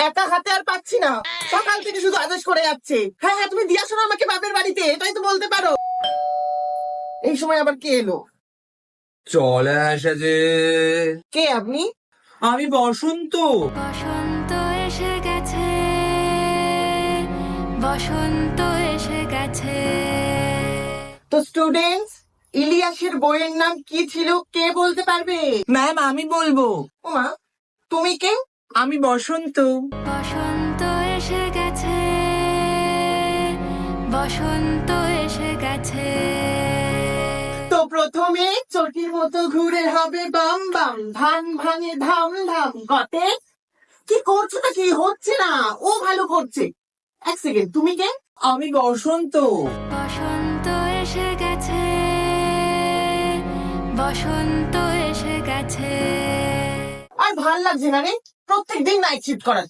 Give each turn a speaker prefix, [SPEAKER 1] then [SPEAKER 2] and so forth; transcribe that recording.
[SPEAKER 1] একা হাতে আর পাচ্ছি না, সকাল থেকে শুধু আদেশ করে যাচ্ছে। হ্যাঁ হ্যাঁ, তুমি দিয়ে আসো না আমাকে বাপের বাড়িতে, এটাই তো বলতে পারো। এই সময় আবার কে এলো?
[SPEAKER 2] চলে এসেছে।
[SPEAKER 1] কে আপনি?
[SPEAKER 2] আমি বসন্ত।
[SPEAKER 3] বসন্ত এসে গেছে, বসন্ত এসে গেছে।
[SPEAKER 1] তো স্টুডেন্টস, ইলিয়াসের বইয়ের নাম কি ছিল কে বলতে পারবে?
[SPEAKER 2] ম্যাম আমি বলবো।
[SPEAKER 1] ওমা, তুমি কে?
[SPEAKER 2] আমি বসন্ত।
[SPEAKER 3] বসন্ত এসে গেছে, বসন্ত এসে গেছে।
[SPEAKER 1] তো প্রথমে চটির মতো ঘুরে হবে বাম বাম, ধান ভাঙে ধাম ধাম। গতে কি করছো? তা কি হচ্ছে না? ও ভালো করছে। এক সেকেন্ড, তুমি কে?
[SPEAKER 2] আমি বসন্ত।
[SPEAKER 3] বসন্ত এসে গেছে, বসন্ত এসে গেছে।
[SPEAKER 1] আর ভাল লাগছে না রে, প্রত্যেকদিন নাইট শিফট করাচ্ছে।